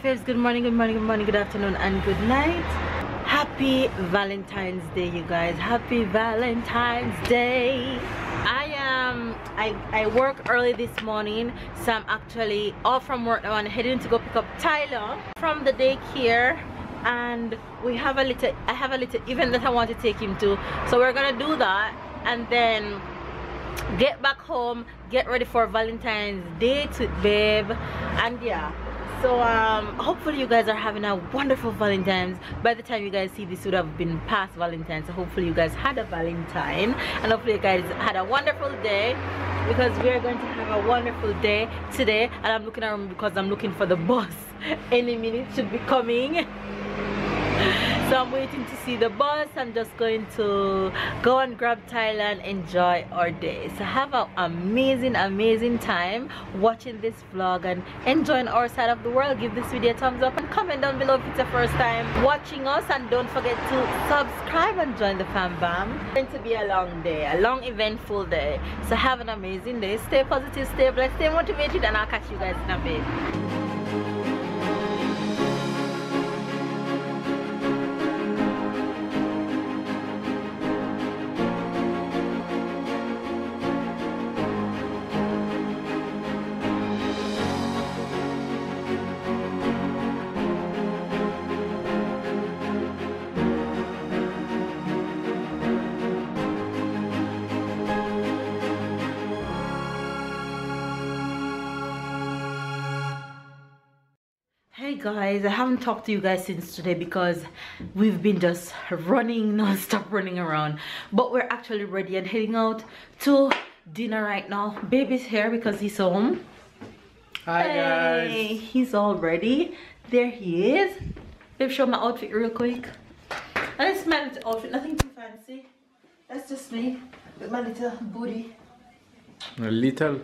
faves, good morning, good morning, good morning, good afternoon, and good night. Happy Valentine's Day, you guys. Happy Valentine's Day. I work early this morning, so I'm actually off from work now and heading to go pick up Tyler from the daycare, and I have a little event that I want to take him to, so we're gonna do that and then get back home, get ready for Valentine's Day with babe, and yeah. So hopefully you guys are having a wonderful Valentine's. By the time you guys see this, would have been past Valentine's, so hopefully you guys had a Valentine, and hopefully you guys had a wonderful day, because we are going to have a wonderful day today. And I'm looking around because I'm looking for the bus. Any minute should be coming. So I'm waiting to see the bus. I'm just going to go and grab Tyler and enjoy our day. So have an amazing time watching this vlog and enjoying our side of the world. Give this video a thumbs up and comment down below if it's the first time watching us, and don't forget to subscribe and join the fam bam. It's going to be a long day, a long eventful day. So have an amazing day. Stay positive, stay blessed, stay motivated, and I'll catch you guys in a bit. Hey guys, I haven't talked to you guys since today because we've been just running non-stop, running around, but we're actually ready and heading out to dinner right now. Baby's here because he's home. Hi hey, guys, he's all ready. There he is. Babe, show my outfit real quick. And it's my little outfit, nothing too fancy. That's just me with my little booty. a little.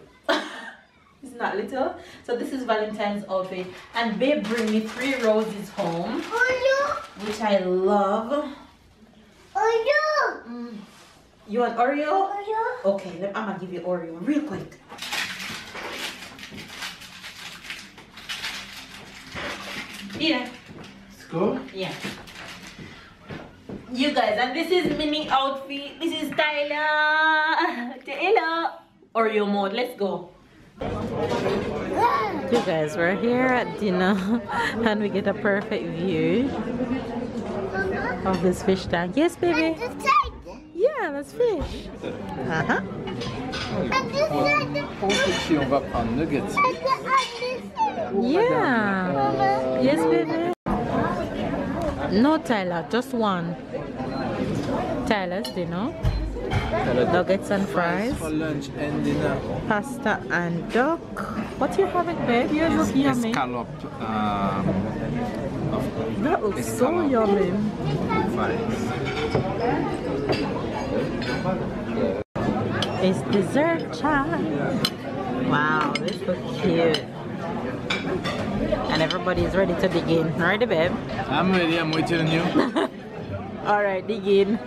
It's not little. So this is Valentine's outfit, and babe bring me 3 roses home, which I love. Oreo. You want Oreo? Oreo. Okay, I'm gonna give you Oreo real quick. Yeah. Let's go. Yeah. You guys, and this is mini outfit. This is Tyler. Tyler. Oreo mode. Let's go. You guys, we're here at dinner and we get a perfect view of this fish tank. Yes, baby? Yeah, that's fish. On va prendre nuggets. Yeah. Yes, baby? No, Tyler, just one. Tyler's dinner. Nuggets and fries For lunch and dinner. Pasta and duck. What do you have it, babe? Yours looks yummy. Scallop. That looks so yummy. It's dessert time. Wow, this looks cute. And everybody's ready to begin. Ready, babe? I'm ready, I'm waiting on you. Alright, begin.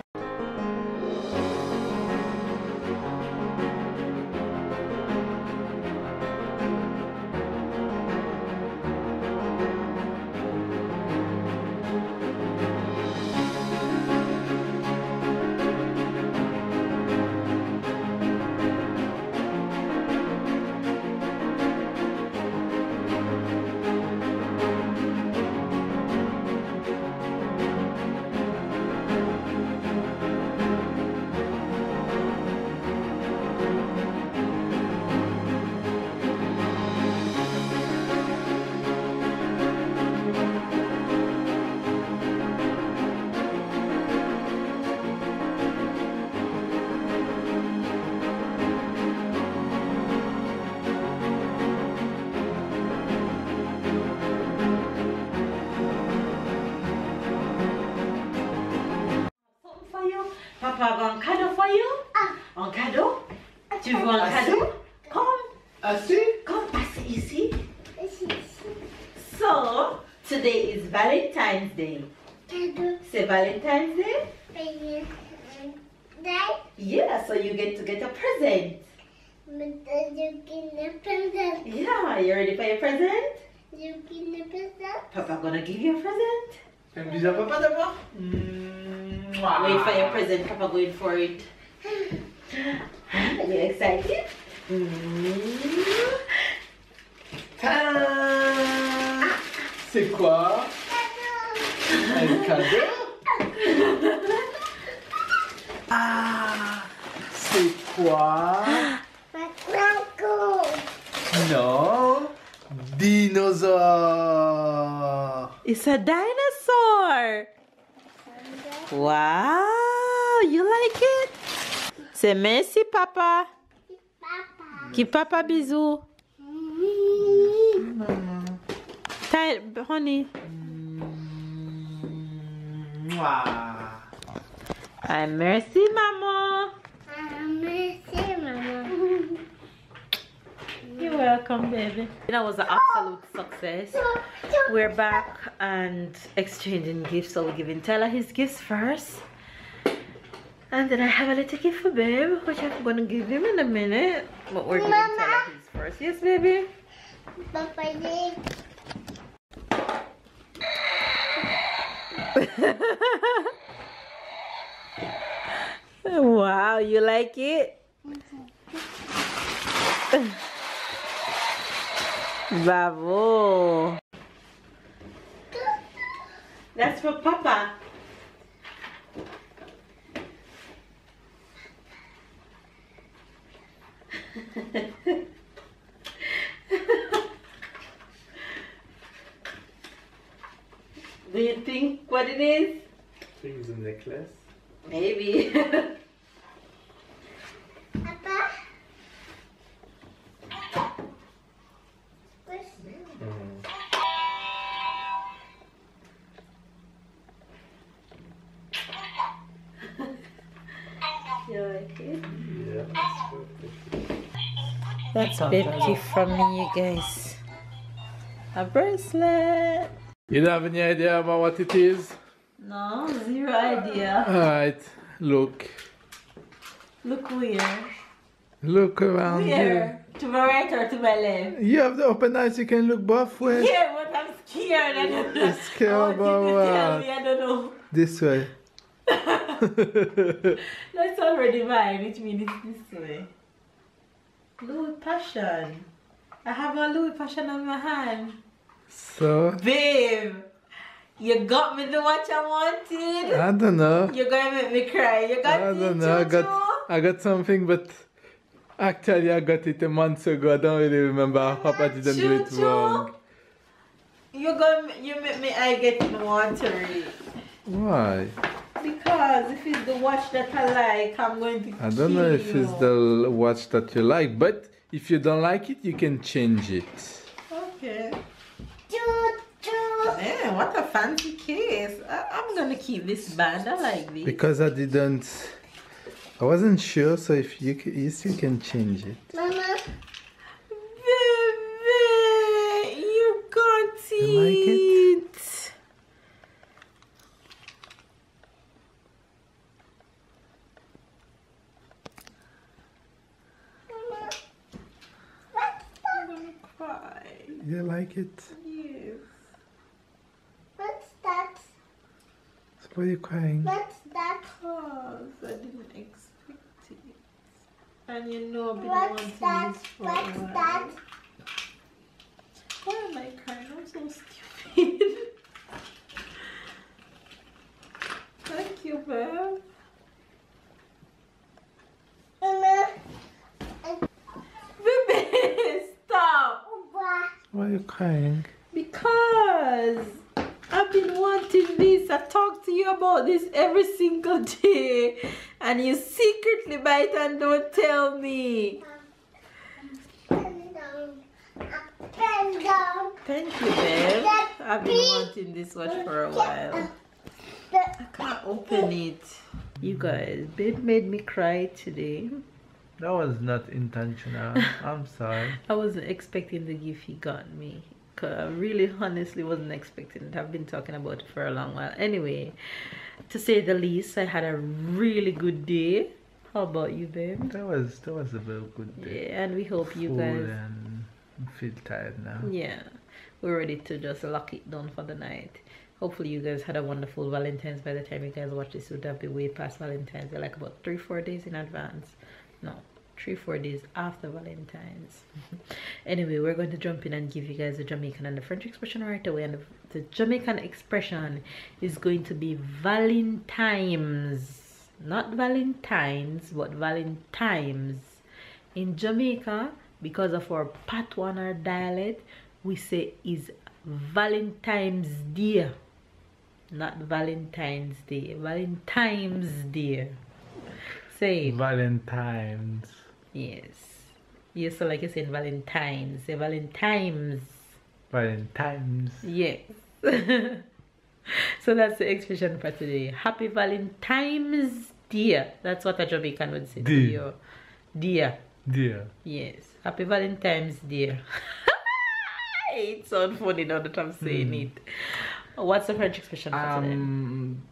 Papa a un cadeau for you. Un cadeau? Tu veux un cadeau? Come. Assis? Come, assis ici. So, today is Valentine's Day. C'est Valentine's Day? Yeah, so you get to get a present. Yeah, you ready for your present? You give me a present? Papa gonna give you a present. Fais un bisou à papa d'abord. Wait for your present, Papa going for it. Are you excited? Tadam! C'est quoi? Un cadeau? Ah! C'est quoi? Non! Dinosaure! It's a dinosaur. Wow, you like it? Say merci, Papa. Give Papa bisou. Honey. I'm merci, Mama. You're welcome, baby. That was an absolute success. We're back and exchanging gifts. So we're giving Tyler his gifts first. And then I have a little gift for babe, which I'm going to give him in a minute. But we're giving Tyler his first. Yes, baby? Papa did. Wow, you like it? Bravo. That's for Papa. Do you think what it is? I think it's a necklace. Maybe. Papa? You like it? Yeah, That's a big gift from me, you guys. A bracelet. You don't have any idea about what it is? No, zero idea. Alright, look. Look where? Look around here. Where? To my right or to my left? You have the open eyes, you can look both ways. Yeah, but I'm scared. I don't know. You're scared I want you about to tell what? me, I don't know. This way. That's already mine, which means it's this way. Louis Passion. I have a Louis Passion on my hand. So, Babe, you got me the watch I wanted. I don't know. You're gonna make me cry. You got I it, don't know. I got something, but actually I got it a month ago. I don't really remember. I hope I didn't do it wrong. You make me I get watery. Why? Because if it's the watch that I like, I'm going to I don't know if it's the watch that you like, but if you don't like it, you can change it. Okay. Man, what a fancy case. I'm gonna keep this band. I like this. Because I wasn't sure, so if you still can change it. Mama. Baby, you got it. You like it? I'm gonna cry. You like it? Yes. What's that? So why are you crying? What's that? Because I didn't expect it. And you know I've been What's wanting that? this for a What's while. that? Why am I crying? I'm so stupid. Thank you, babe. Mama. Baby, stop. Why are you crying? Because I've been wanting this. I talk to you about this every single day. And you secretly buy it and don't tell me. Thank you, babe. I've been wanting this watch for a while. I can't open it. You guys, babe made me cry today. That was not intentional. I'm sorry. I wasn't expecting the gift he got me. Cause I really honestly wasn't expecting it. I've been talking about it for a long while. Anyway, to say the least, I had a really good day. How about you, babe? That was a very good day. Yeah, and we hope you Full guys. and feel tired now. Yeah, we're ready to just lock it down for the night. Hopefully you guys had a wonderful Valentine's. By the time you guys watch this, would have been way past Valentine's. They're like about 3-4 days in advance. No, 3-4 days after Valentine's. Anyway, we're going to jump in and give you guys the Jamaican and the French expression right away. And the Jamaican expression is going to be Valentines. Not Valentines, but Valentines. In Jamaica, because of our patois or dialect, we say is Valentine's Day. Not Valentine's Day. Valentine's Day. Say it. Valentines. Yes. Yes, so like you said Valentine's. Say Valentine's. Valentines. Yes. So that's the expression for today. Happy Valentine's Day. That's what a Jamaican would say to you. Dear. Dear. Yes. Happy Valentine's Day. It sounds funny now that I'm saying it. What's the French expression for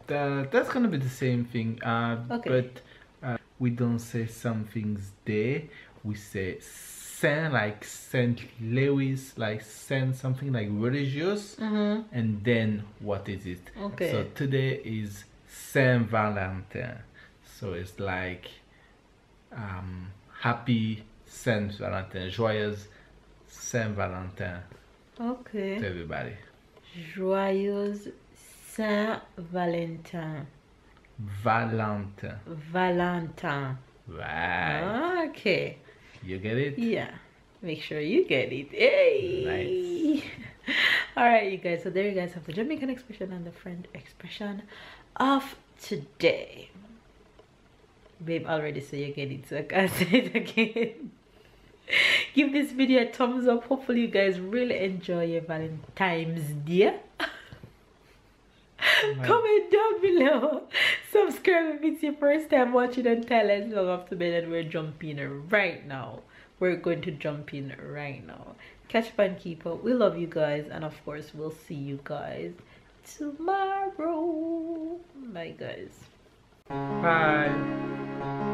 today? That's gonna be the same thing. Okay. But we don't say something's day. We say Saint, like Saint Louis, like Saint something like religious, and then what is it? Okay. So today is Saint Valentin. So it's like happy Saint Valentin, joyeux Saint Valentin. Okay. To everybody. Joyeuse Saint Valentin. Valentin. Valentin. Right. Okay. You get it? Yeah. Make sure you get it. Hey. Nice. Alright, you guys. So there you guys have the Jamaican expression and the French expression of today. Babe already said you get it, so I can't say it again. Give this video a thumbs up. Hopefully you guys really enjoy your Valentine's Day. Comment down below. Subscribe if it's your first time watching, and tell us long off to bed, and we're jumping right now. We're going to jump in right now. Catch up and keep up. We love you guys, and of course we'll see you guys tomorrow. Bye guys. Bye.